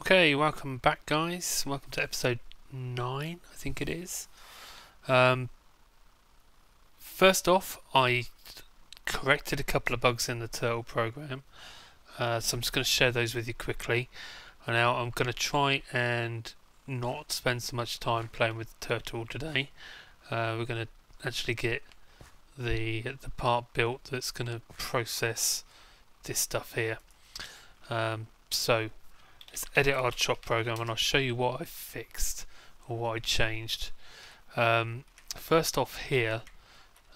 Okay, welcome back guys. Welcome to episode 9, I think it is. First off, I corrected a couple of bugs in the Turtle program. So I'm just going to share those with you quickly. And now I'm going to try and not spend so much time playing with the Turtle today. We're going to actually get the part built that's going to process this stuff here. So let's edit our chop program and I'll show you what I fixed or what I changed. First off here,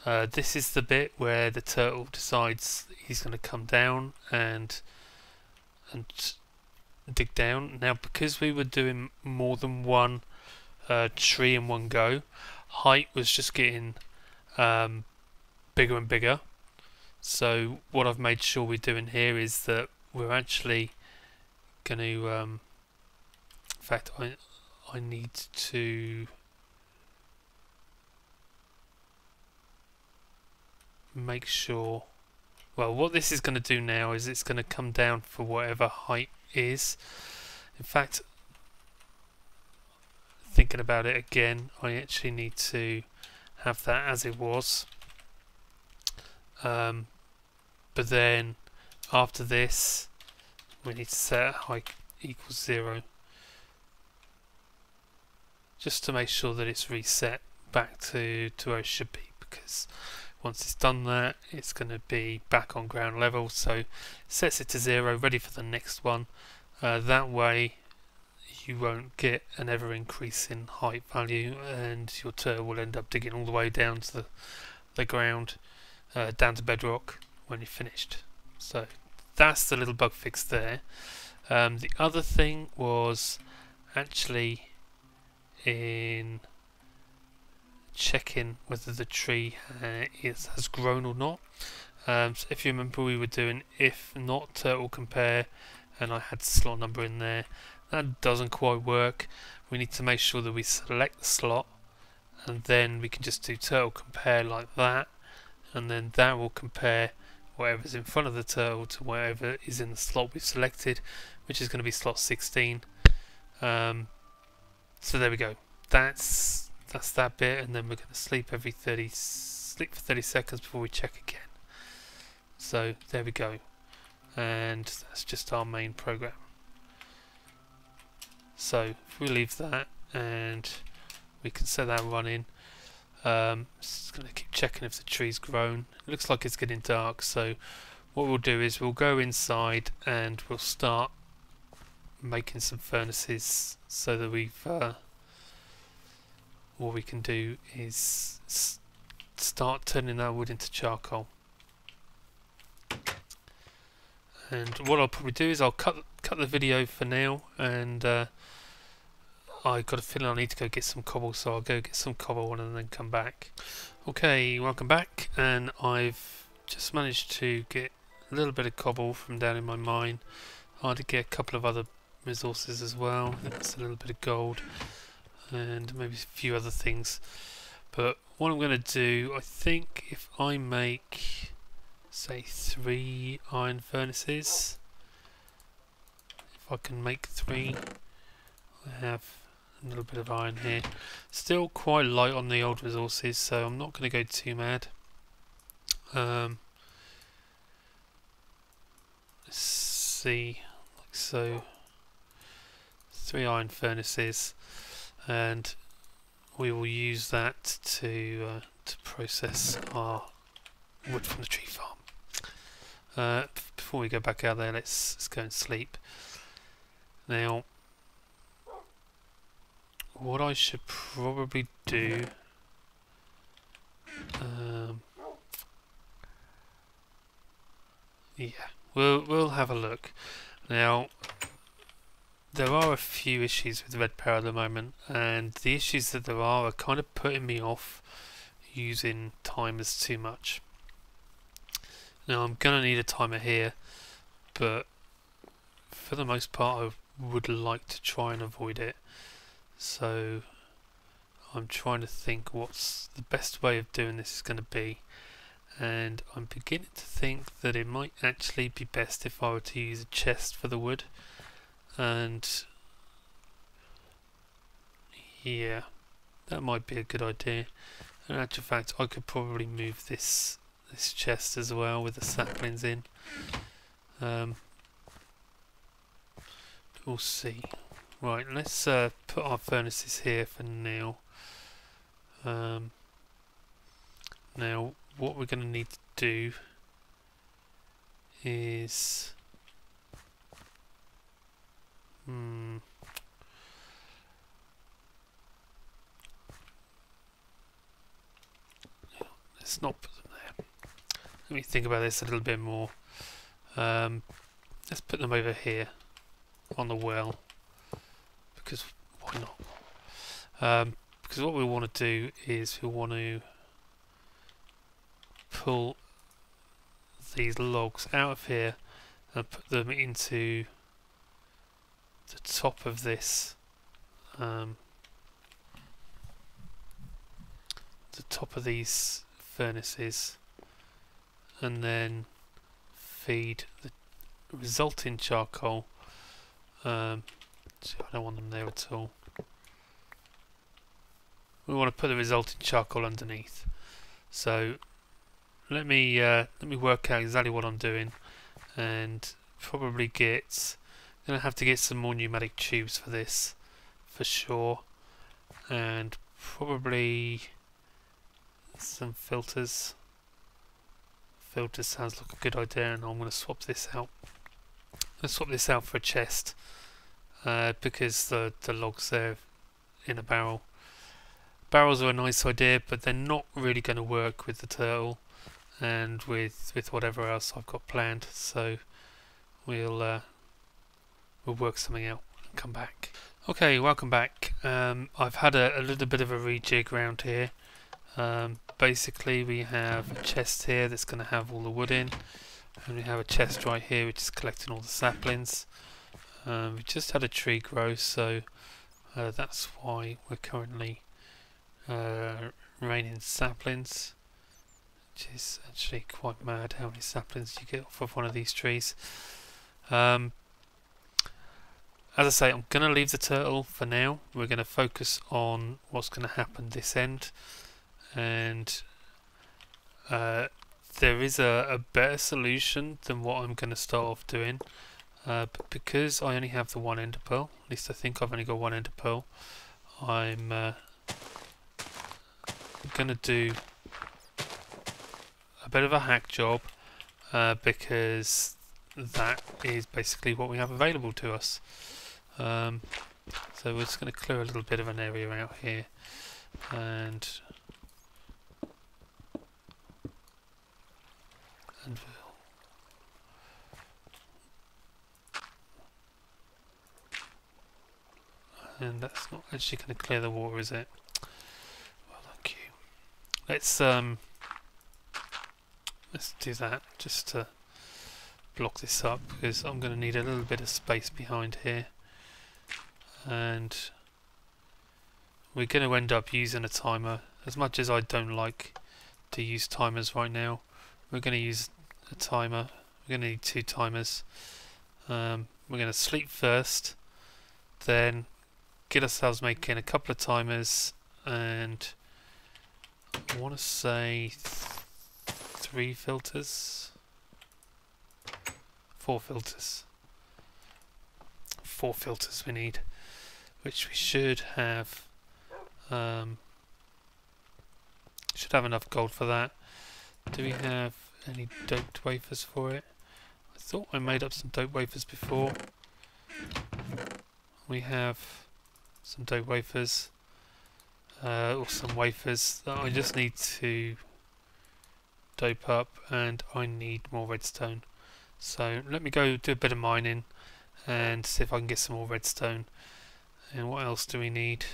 this is the bit where the turtle decides he's going to come down and dig down. Now because we were doing more than one tree in one go, height was just getting bigger and bigger. So what I've made sure we're doing here is that we're actually going to in fact I need to make sure, well, what this is going to do now is it's going to come down for whatever height is. In fact, thinking about it again, I actually need to have that as it was, but then after this we need to set height equals 0 just to make sure that it's reset back to where it should be, because once it's done that it's going to be back on ground level. So it sets it to 0, ready for the next one. That way you won't get an ever increasing height value and your turtle will end up digging all the way down to the ground, down to bedrock when you're finished. So that's the little bug fix there. The other thing was actually in checking whether the tree has grown or not. So if you remember, we were doing if not turtle compare and I had slot number in there. That doesn't quite work. We need to make sure that we select the slot and then we can just do turtle compare like that, and then that will compare whatever's in front of the turtle to whatever is in the slot we've selected, which is going to be slot 16. So there we go. That's that bit, and then we're going to sleep for 30 seconds before we check again. So there we go, and that's just our main program. So if we leave that and we can set that running, just going to keep checking if the tree's grown. It looks like it's getting dark, so what we'll do is we'll go inside and we'll start making some furnaces so that we've what we can do is start turning that wood into charcoal. And what I'll probably do is I'll cut the video for now, and I got a feeling I need to go get some cobble, so I'll go get some cobble and then come back. Okay, welcome back, and I've just managed to get a little bit of cobble from down in my mine. I had to get a couple of other resources as well. That's a little bit of gold and maybe a few other things. But what I'm going to do, I think if I make, say, 3 iron furnaces, if I can make 3, I have a little bit of iron here. Still quite light on the old resources, so I'm not going to go too mad. Let's see, like so, 3 iron furnaces, and we will use that to process our wood from the tree farm. Before we go back out there, let's go and sleep. Now, what I should probably do, yeah, we'll have a look. Now, there are a few issues with red power at the moment, and the issues that there are kind of putting me off using timers too much. Now I'm going to need a timer here, but for the most part I would like to try and avoid it. So I'm trying to think what's the best way of doing this is going to be, and I'm beginning to think that it might actually be best if I were to use a chest for the wood. And Yeah, that might be a good idea. In actual fact, I could probably move this chest as well with the saplings in. We'll see. Right, let's put our furnaces here for now. Now, what we're going to need to do is... let's not put them there. Let me think about this a little bit more. Let's put them over here on the well, because why not? Because what we want to do is we want to pull these logs out of here and put them into the top of this, the top of these furnaces, and then feed the resulting charcoal. I don't want them there at all. We want to put the resulting charcoal underneath. So let me work out exactly what I'm doing, and probably gonna have to get some more pneumatic tubes for this, for sure, and probably some filters. Filters sounds like a good idea, and I'm going to swap this out. I'm going to swap this out for a chest, because the logs there in a barrel. Barrels are a nice idea, but they're not really going to work with the turtle and with whatever else I've got planned. So we'll work something out and come back. Okay, welcome back. I've had a little bit of a rejig around here. Basically, we have a chest here that's going to have all the wood in, and we have a chest right here which is collecting all the saplings. We just had a tree grow, so that's why we're currently raining saplings, which is actually quite mad how many saplings you get off of one of these trees. As I say, I'm going to leave the turtle for now. We're going to focus on what's going to happen this end, and there is a better solution than what I'm going to start off doing, but because I only have the one ender pearl, at least I think I've only got one ender pearl, I'm going to do a bit of a hack job, because that is basically what we have available to us. So we're just going to clear a little bit of an area out here, and that's not actually going to clear the water, is it? Well, thank you. Let's do that just to block this up, because I'm going to need a little bit of space behind here, and we're going to end up using a timer. As much as I don't like to use timers right now, we're going to use a timer. We're going to need 2 timers. We're going to sleep first, then get ourselves making a couple of timers, and I want to say 3 filters, 4 filters. 4 filters we need, which we should have. Should have enough gold for that. Do we have any doped wafers for it? I thought I made up some doped wafers before. We have some dope wafers, or some wafers that I just need to dope up, and I need more redstone. So let me go do a bit of mining and see if I can get some more redstone. And what else do we need?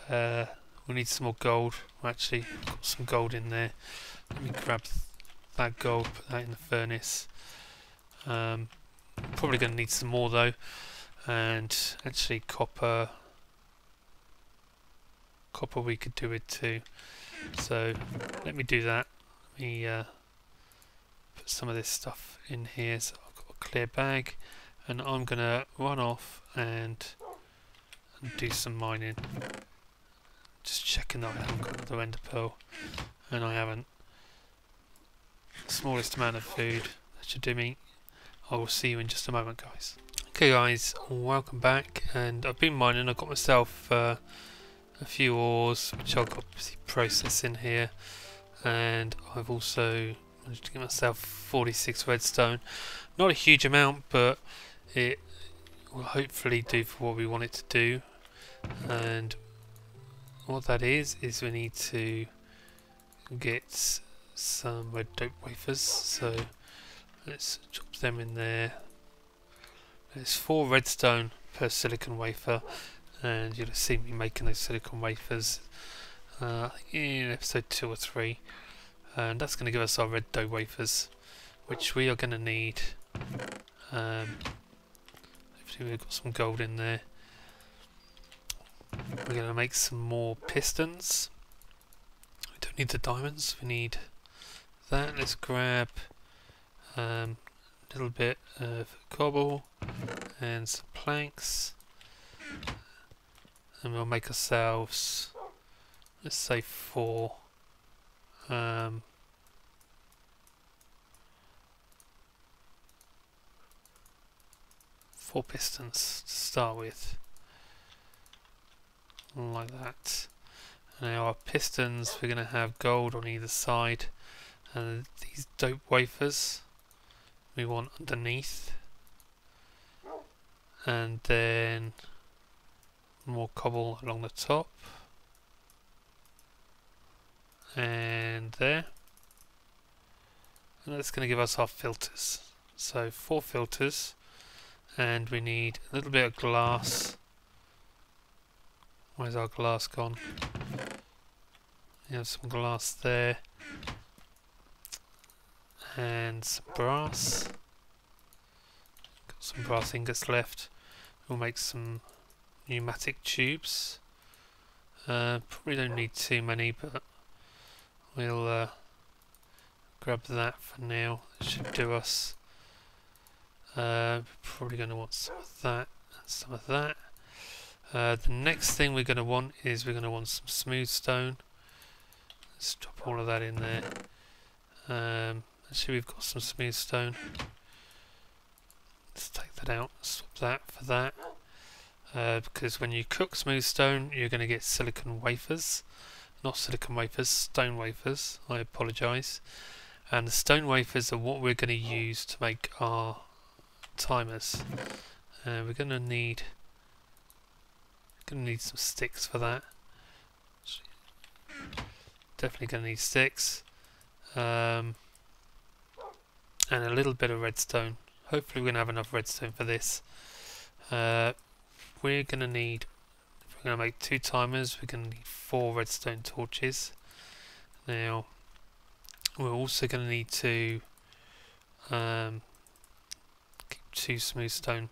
We need some more gold. Actually, I've got some gold in there. Let me grab that gold, put that in the furnace. Probably going to need some more though, and actually copper we could do it too. So let me do that. Let me put some of this stuff in here. So I've got a clear bag, and I'm gonna run off and do some mining. Just checking that I haven't got another ender pearl, and I haven't. The smallest amount of food, that should do me. I will see you in just a moment, guys. Okay guys, welcome back, and I've been mining. I've got myself a few ores which I've got busy processing here, and I've also managed to get myself 46 redstone. Not a huge amount, but it will hopefully do for what we want it to do. And what that is we need to get some red dope wafers, so let's drop them in there. There's 4 redstone per silicon wafer, and you'll have seen me making those silicon wafers in episode 2 or 3, and that's going to give us our red dough wafers, which we are going to need. Hopefully we've got some gold in there. We're going to make some more pistons. We don't need the diamonds, we need that. Let's grab a little bit of cobble and some planks, and we'll make ourselves, let's say 4 4 pistons to start with, like that. Now our pistons, we're going to have gold on either side, and these dope wafers we want underneath, and then more cobble along the top, and there, and that's going to give us our filters. So 4 filters, and we need a little bit of glass. Where's our glass gone? We have some glass there, and some brass. Got some brass ingots left. We'll make some pneumatic tubes. Probably don't need too many, but we'll grab that for now. It should do us. Probably going to want some of that and some of that. The next thing we're going to want is we're going to want some smooth stone. Let's drop all of that in there. Actually, we've got some smooth stone. Let's take that out, swap that for that. Because when you cook smooth stone, you're going to get silicon wafers. Not silicon wafers, stone wafers. I apologise. And the stone wafers are what we're going to use to make our timers. We're going to need some sticks for that. Definitely going to need sticks. And a little bit of redstone. Hopefully we're going to have enough redstone for this. We're going to need, if we're going to make 2 timers, we're going to need 4 redstone torches. Now, we're also going to need to keep 2 smooth stone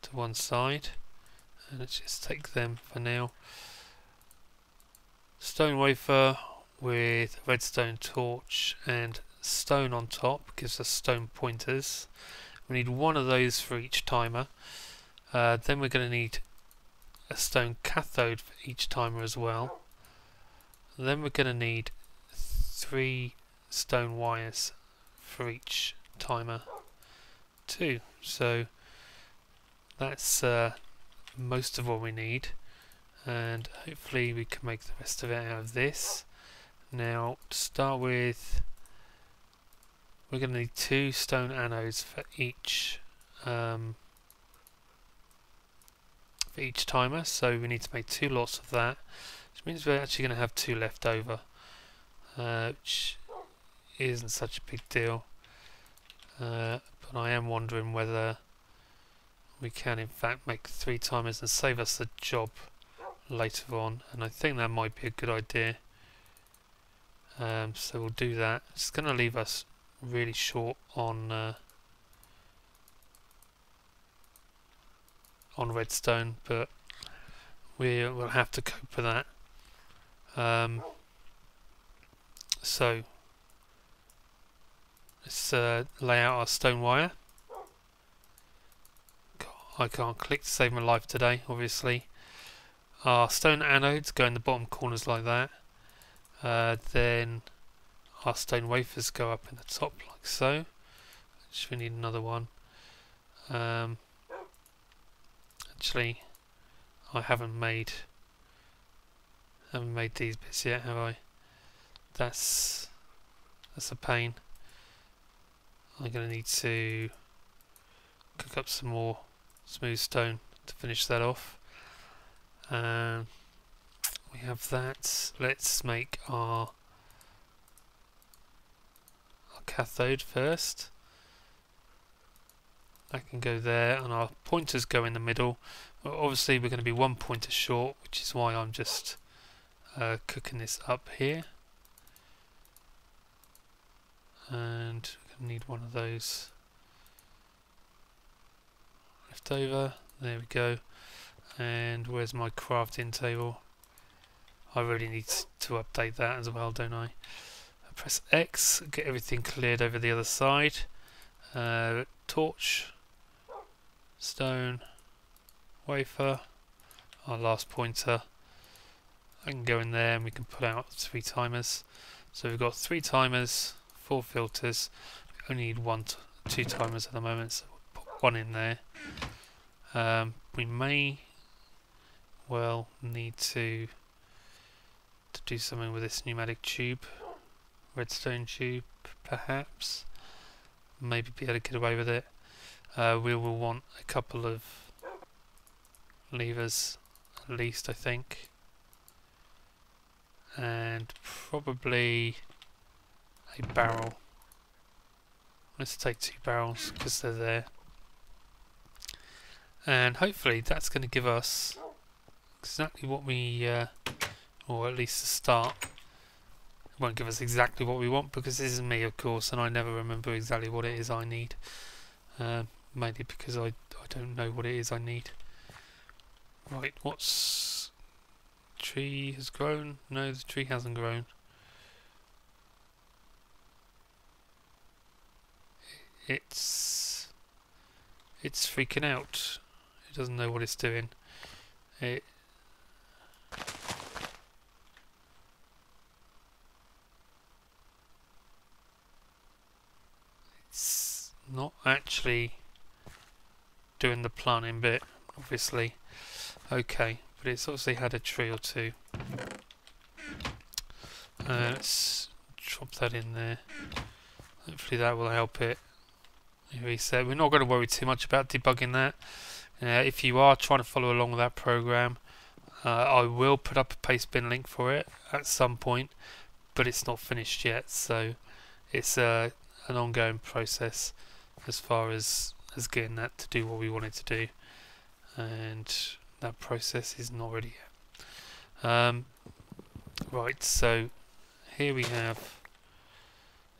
to one side. And let's just take them for now. Stone wafer with redstone torch and stone on top gives us stone pointers. We need 1 of those for each timer. Then we're going to need a stone cathode for each timer as well. Then we're going to need 3 stone wires for each timer too. So that's most of what we need, and hopefully we can make the rest of it out of this. Now to start with, we're going to need 2 stone anodes for each timer, so we need to make 2 lots of that, which means we're actually going to have 2 left over, which isn't such a big deal, but I am wondering whether we can in fact make 3 timers and save us the job later on, and I think that might be a good idea. So we'll do that. It's going to leave us really short on redstone, but we'll have to cope with that. So let's lay out our stone wire. I can't click to save my life today, obviously. our stone anodes go in the bottom corners like that. Then our stone wafers go up in the top like so. Which we need another one. Actually, I haven't made these bits yet, have I? That's a pain. I'm going to need to cook up some more smooth stone to finish that off. We have that. Let's make our cathode first. That can go there, and our pointers go in the middle. Well, obviously we're going to be one pointer short, which is why I'm just cooking this up here. And we're going to need one of those left over. There we go. And where's my crafting table? I really need to update that as well, don't I? Press X, get everything cleared over the other side. Torch, stone, wafer, our last pointer. I can go in there and we can put out 3 timers. So we've got 3 timers, 4 filters. We only need 2 timers at the moment, so we'll put 1 in there. We may well need to do something with this pneumatic tube, redstone tube perhaps. Maybe be able to get away with it. We will want a couple of levers at least, I think, and probably a barrel. Let's take 2 barrels because they're there, and hopefully that's going to give us exactly what we or at least a start. It won't give us exactly what we want because this is me, of course, and I never remember exactly what it is I need, mainly because I don't know what it is I need. Right, what's tree has grown? No, the tree hasn't grown. It's freaking out. It doesn't know what it's doing. It's not actually doing the planting bit, obviously. Okay, but it's obviously had a tree or 2. Let's drop that in there. Hopefully that will help it reset. We're not going to worry too much about debugging that. If you are trying to follow along with that program, I will put up a paste bin link for it at some point, but it's not finished yet, so it's an ongoing process as far as getting that to do what we want it to do, and that process is not ready yet. Right, so here we have,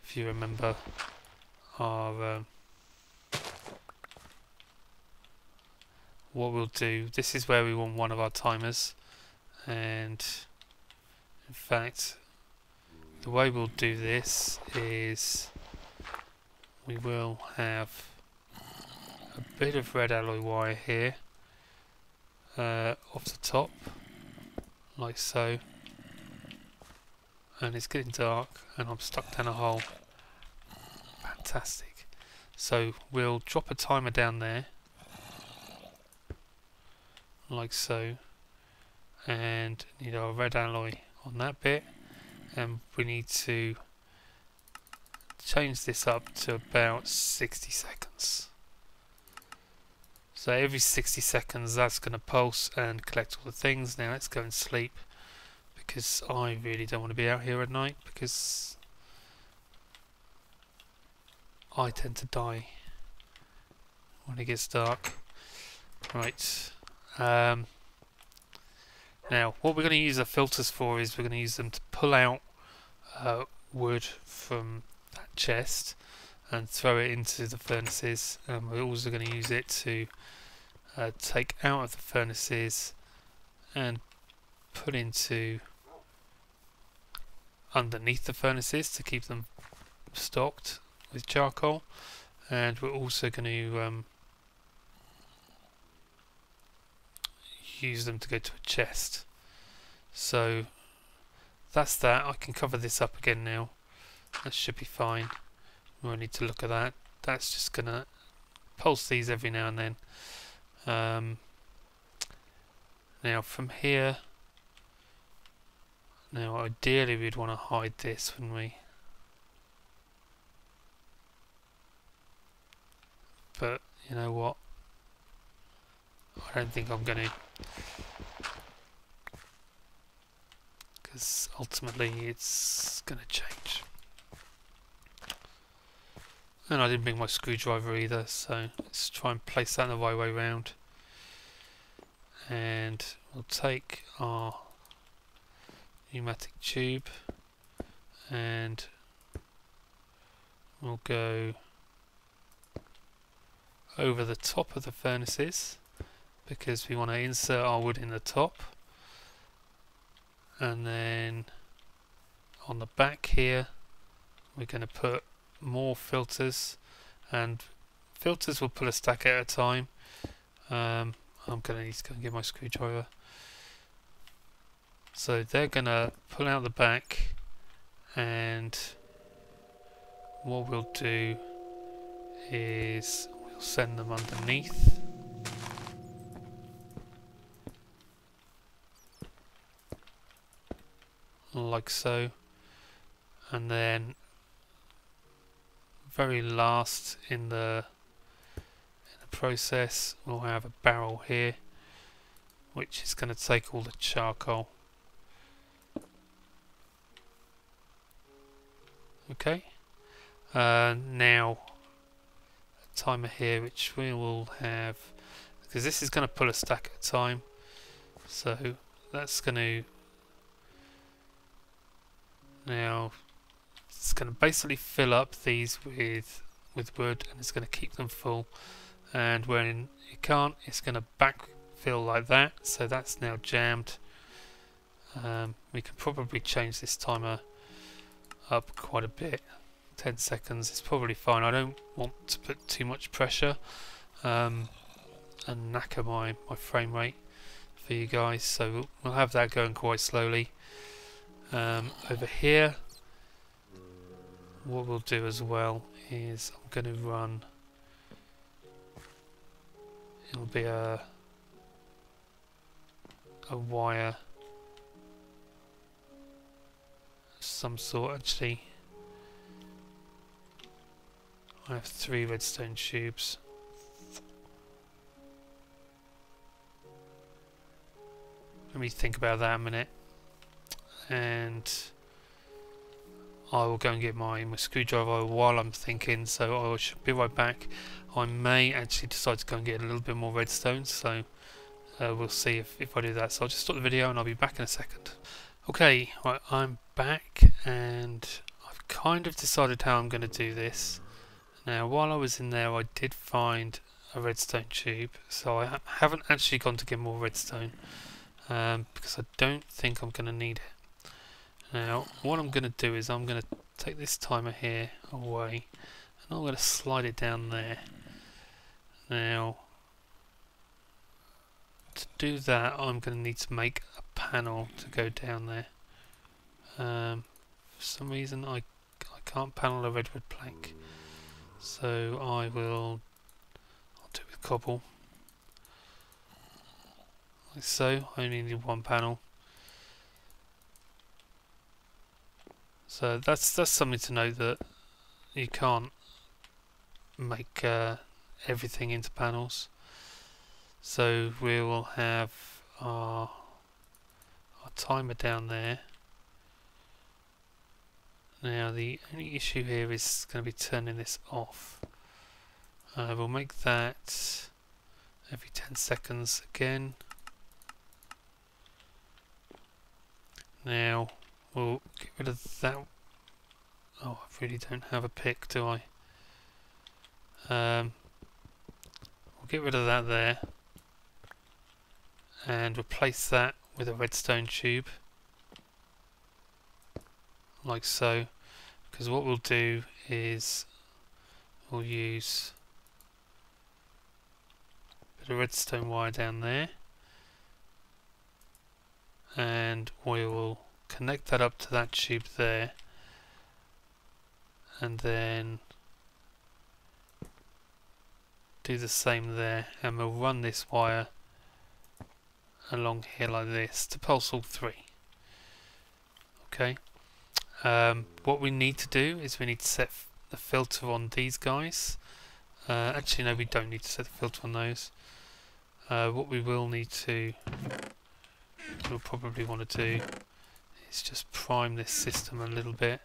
if you remember, our what we'll do. This is where we want one of our timers, and in fact the way we'll do this is we will have a bit of red alloy wire here off the top like so, and it's getting dark and I'm stuck down a hole. Fantastic. So we'll drop a timer down there like so, and need our red alloy on that bit, and we need to change this up to about 60 seconds. So every 60 seconds that's going to pulse and collect all the things. Now let's go and sleep, because I really don't want to be out here at night, because I tend to die when it gets dark. Right. Now what we're going to use the filters for is we're going to use them to pull out wood from that chest and throw it into the furnaces, and we're also going to use it to take out of the furnaces and put into underneath the furnaces to keep them stocked with charcoal. And we're also going to use them to go to a chest. So that's that. I can cover this up again now. That should be fine. We won't need to look at that. That's just gonna pulse these every now and then. Now from here, now ideally we'd want to hide this, wouldn't we? But you know what? I don't think I'm going to, because ultimately it's going to change. And I didn't bring my screwdriver either, so let's try and place that the right way round. And we'll take our pneumatic tube and we'll go over the top of the furnaces because we want to insert our wood in the top, and then on the back here we're going to put more filters, and filters will pull a stack at a time. I'm going to need to go and get my screwdriver. So they're going to pull out the back, and what we'll do is we'll send them underneath. Like so. And then very last in the process we'll have a barrel here which is going to take all the charcoal. Okay, now a timer here which we will have, because this is going to pull a stack at a time, so that's going to, now it's going to basically fill up these with wood, and it's going to keep them full, and when it can't it's going to backfill like that, so that's now jammed. We can probably change this timer up quite a bit. 10 seconds is probably fine. I don't want to put too much pressure and knacker my frame rate for you guys, so we'll have that going quite slowly. Over here what we'll do as well is I'm going to run, it'll be a wire of some sort. Actually I have 3 redstone tubes. Let me think about that a minute, and I will go and get my screwdriver while I'm thinking, so I should be right back. I may actually decide to go and get a little bit more redstone, so we'll see if I do that. So I'll just stop the video and I'll be back in a second. Okay, right, I'm back and I've kind of decided how I'm going to do this. Now while I was in there I did find a redstone tube, so I haven't actually gone to get more redstone because I don't think I'm going to need it. Now what I'm going to do is I'm going to take this timer here away and I'm going to slide it down there. Now to do that I'm going to need to make a panel to go down there. For some reason I can't panel a redwood plank, so I'll do it with cobble. Like so. I only need 1 panel. So that's something to note, that you can't make everything into panels. So we will have our timer down there. Now the only issue here is going to be turning this off. We'll make that every 10 seconds again. Now we'll get rid of that. Oh, I really don't have a pick, do I? We'll get rid of that there and replace that with a redstone tube, like so, because what we'll do is we'll use a bit of redstone wire down there, and we will connect that up to that tube there, and then do the same there, and we'll run this wire along here like this to pulse all three. Okay. What we need to do is we need to set the filter on these guys. Actually no, we don't need to set the filter on those. What we will need to, we'll probably want to do is just prime this system a little bit.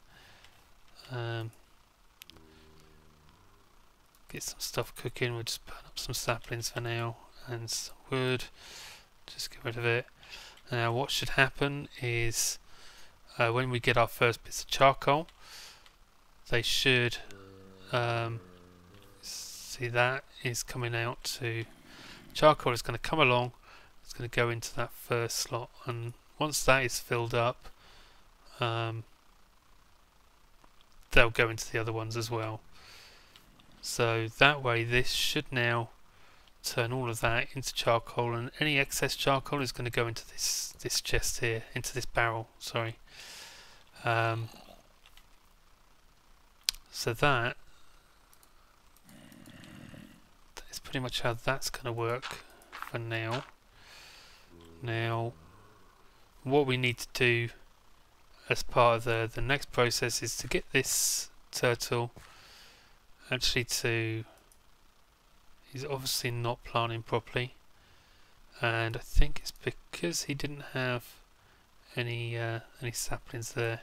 Get some stuff cooking. We'll just burn up some saplings for now and some wood. Just get rid of it. Now what should happen is when we get our first bits of charcoal, they should see that is coming out to charcoal is going to come along. It's going to go into that first slot, and once that is filled up, they'll go into the other ones as well. So that way this should now turn all of that into charcoal, and any excess charcoal is going to go into this chest here, into this barrel, sorry. So that is pretty much how that's going to work for now. Now what we need to do as part of the next process is to get this turtle actually to, he's obviously not planting properly, and I think it's because he didn't have any saplings there.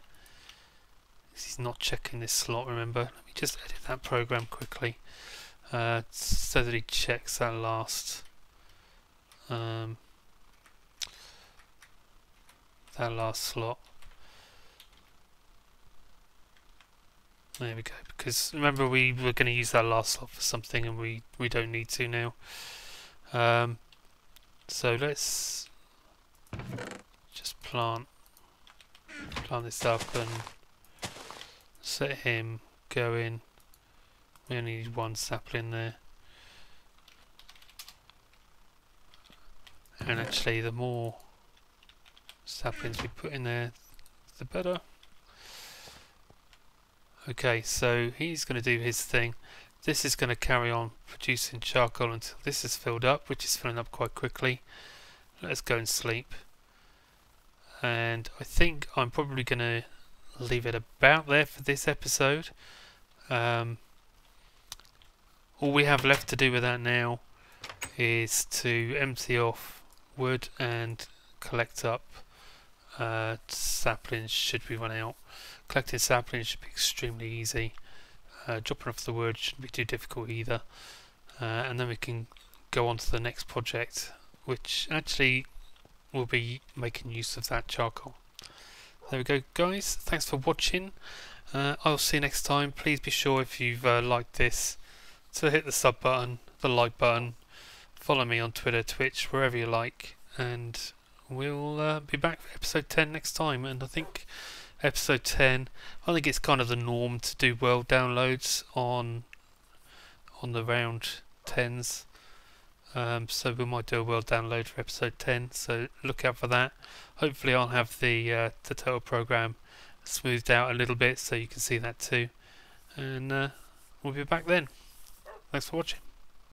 He's not checking this slot, remember. Let me just edit that program quickly so that he checks that last slot. There we go, because remember we were going to use that last slot for something, and we don't need to now. So let's just plant this up and set him going. We only need one sapling there, and actually the more saplings we put in there, the better. Okay, so he's going to do his thing. This is going to carry on producing charcoal until this is filled up, which is filling up quite quickly. Let's go and sleep. And I think I'm probably going to leave it about there for this episode. All we have left to do with that now is to empty off wood and collect up saplings should we run out. Collecting saplings should be extremely easy. Dropping off the wood shouldn't be too difficult either. And then we can go on to the next project, which actually will be making use of that charcoal. There we go, guys. Thanks for watching. I'll see you next time. Please be sure, if you've liked this, to hit the sub button, the like button, follow me on Twitter, Twitch, wherever you like, and we'll be back for episode 10 next time. And I think episode 10, I think it's kind of the norm to do world downloads on the round 10s. So we might do a world download for episode 10, so look out for that. Hopefully I'll have the total program smoothed out a little bit so you can see that too, and we'll be back then. Thanks for watching.